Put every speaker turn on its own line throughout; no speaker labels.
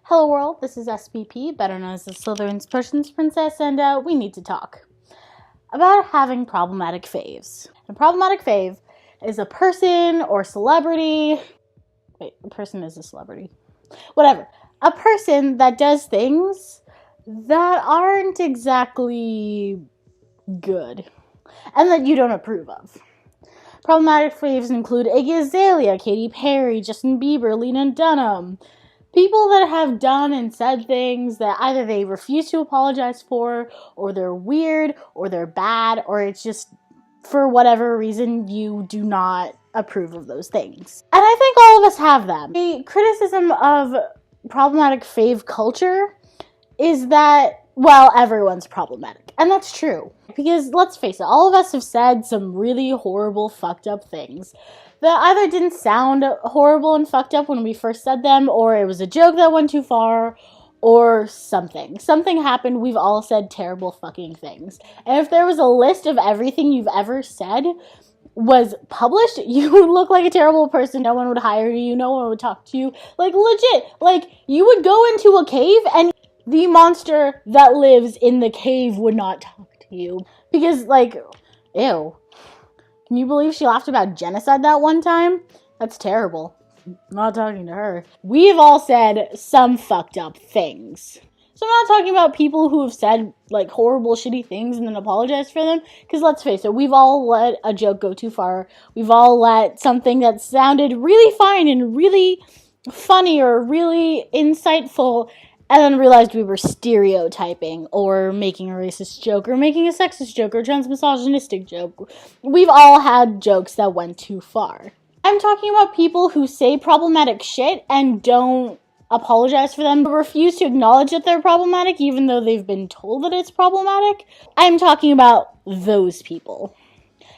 Hello world, this is SPP, better known as the Slytherin's Potions Princess, and we need to talk about having problematic faves. A problematic fave is a person or celebrity. Wait, a person is a celebrity. Whatever. A person that does things that aren't exactly good and that you don't approve of. Problematic faves include Iggy Azalea, Katy Perry, Justin Bieber, Lena Dunham. People that have done and said things that either they refuse to apologize for, or they're weird, or they're bad, or it's just, for whatever reason, you do not approve of those things. And I think all of us have them. The criticism of problematic fave culture is that, well, everyone's problematic. And that's true. Because, let's face it, all of us have said some really horrible, fucked up things that either didn't sound horrible and fucked up when we first said them, or it was a joke that went too far, or something. Something happened, we've all said terrible fucking things. And if there was a list of everything you've ever said was published, you would look like a terrible person. No one would hire you, no one would talk to you. Like, legit, like, you would go into a cave and the monster that lives in the cave would not talk to you. Because, like, ew. Can you believe she laughed about genocide that one time? That's terrible. I'm not talking to her. We've all said some fucked up things. So I'm not talking about people who have said, like, horrible, shitty things and then apologized for them. Because let's face it, we've all let a joke go too far. We've all let something that sounded really fine and really funny or really insightful and then realized we were stereotyping or making a racist joke or making a sexist joke or transmisogynistic joke. We've all had jokes that went too far. I'm talking about people who say problematic shit and don't apologize for them, but refuse to acknowledge that they're problematic even though they've been told that it's problematic. I'm talking about those people.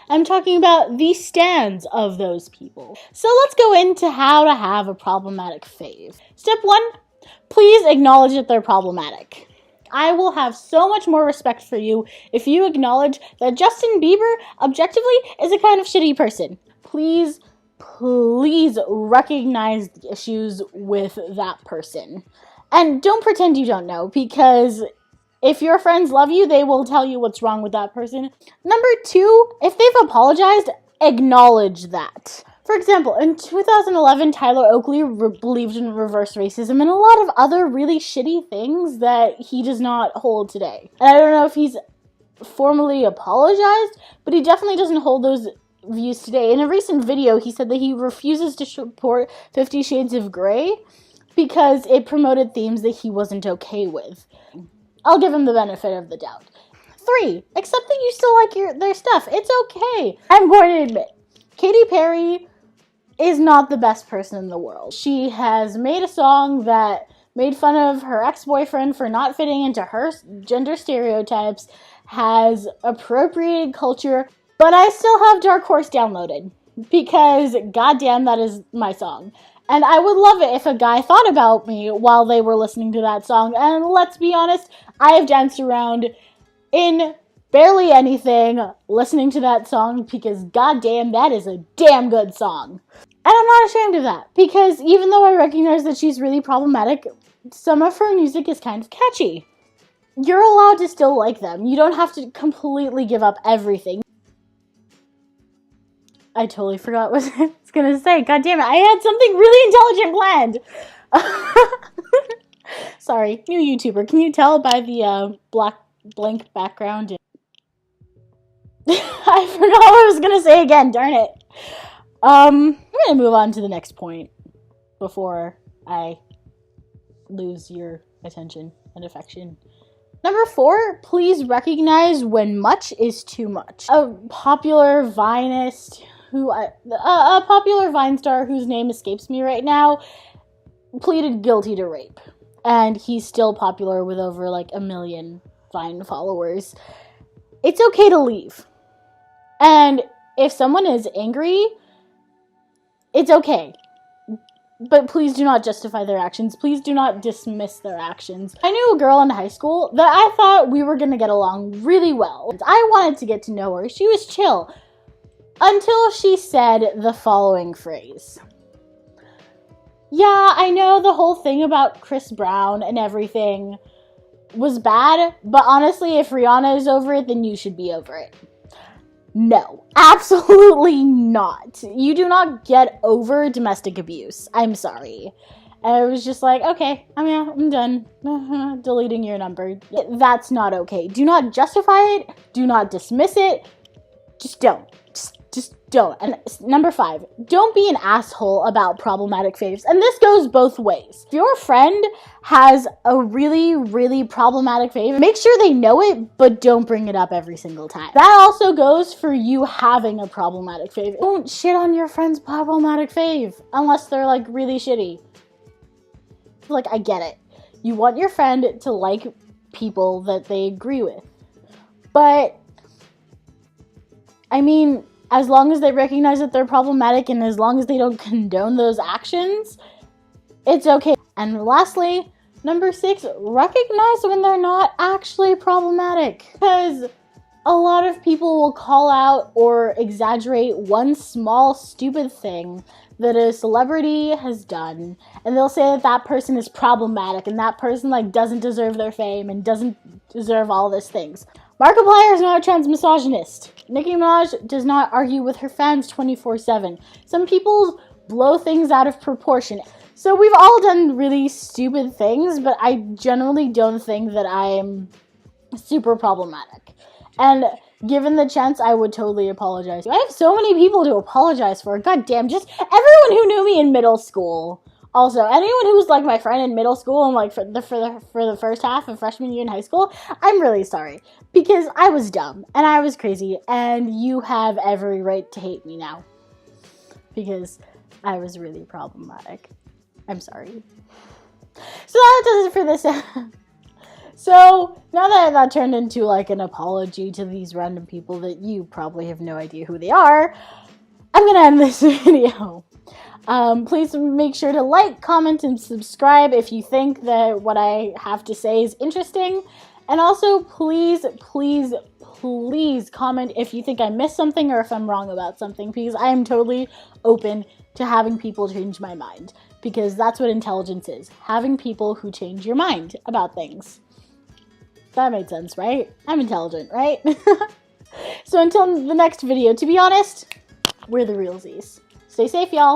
I'm talking about the stands of those people. So let's go into how to have a problematic fave. Step 1. Please acknowledge that they're problematic. I will have so much more respect for you if you acknowledge that Justin Bieber, objectively, is a kind of shitty person. Please recognize the issues with that person. And don't pretend you don't know, because if your friends love you, they will tell you what's wrong with that person. Number 2, if they've apologized, acknowledge that. For example, in 2011, Tyler Oakley believed in reverse racism and a lot of other really shitty things that he does not hold today. And I don't know if he's formally apologized, but he definitely doesn't hold those views today. In a recent video, he said that he refuses to support 50 Shades of Grey because it promoted themes that he wasn't okay with. I'll give him the benefit of the doubt. 3, accept that you still like their stuff. It's okay. I'm going to admit, Katy Perry is not the best person in the world. She has made a song that made fun of her ex-boyfriend for not fitting into her gender stereotypes, has appropriated culture, but I still have Dark Horse downloaded because goddamn, that is my song. And I would love it if a guy thought about me while they were listening to that song. And let's be honest, I have danced around in barely anything listening to that song because goddamn, that is a damn good song. And I'm not ashamed of that because even though I recognize that she's really problematic, some of her music is kind of catchy. You're allowed to still like them. You don't have to completely give up everything. I totally forgot what I was gonna say. God damn it, I had something really intelligent planned. Sorry, new YouTuber. Can you tell by the blank background? I forgot what I was gonna say again, darn it. I'm gonna move on to the next point before I lose your attention and affection. Number 4, please recognize when much is too much. A popular Vinist a popular Vine star whose name escapes me right now pleaded guilty to rape. And he's still popular with over like 1 million Vine followers. It's okay to leave. And if someone is angry, it's okay. But please do not justify their actions. Please do not dismiss their actions. I knew a girl in high school that I thought we were gonna get along really well. I wanted to get to know her. She was chill. Until she said the following phrase. Yeah, I know the whole thing about Chris Brown and everything was bad, but honestly, if Rihanna is over it, then you should be over it. No, absolutely not. You do not get over domestic abuse. I'm sorry. And I was just like, okay, I'm done. Deleting your number. That's not okay. Do not justify it. Do not dismiss it. Just don't. Just don't. And number 5, don't be an asshole about problematic faves. And this goes both ways. If your friend has a really, really problematic fave, make sure they know it, but don't bring it up every single time. That also goes for you having a problematic fave. Don't shit on your friend's problematic fave unless they're like really shitty. Like, I get it. You want your friend to like people that they agree with. But I mean, as long as they recognize that they're problematic and as long as they don't condone those actions, it's okay. And lastly, number 6, recognize when they're not actually problematic. Because a lot of people will call out or exaggerate one small stupid thing that a celebrity has done, and they'll say that that person is problematic and that person like doesn't deserve their fame and doesn't deserve all these things. Markiplier is not a trans misogynist. Nicki Minaj does not argue with her fans 24/7. Some people blow things out of proportion. So we've all done really stupid things, but I generally don't think that I'm super problematic. And given the chance, I would totally apologize. I have so many people to apologize for. God damn, just everyone who knew me in middle school. Also, anyone who was like my friend in middle school and like for the first half of freshman year in high school, I'm really sorry. Because I was dumb and I was crazy and you have every right to hate me now. Because I was really problematic. I'm sorry. So that does it for this. So now that turned into like an apology to these random people that you probably have no idea who they are, I'm gonna end this video. Please make sure to like, comment, and subscribe if you think that what I have to say is interesting. And also, please, please, please comment if you think I missed something or if I'm wrong about something, because I am totally open to having people change my mind, because that's what intelligence is, having people who change your mind about things. That made sense, right? I'm intelligent, right? So until the next video, to be honest, we're the realsies. Stay safe, y'all.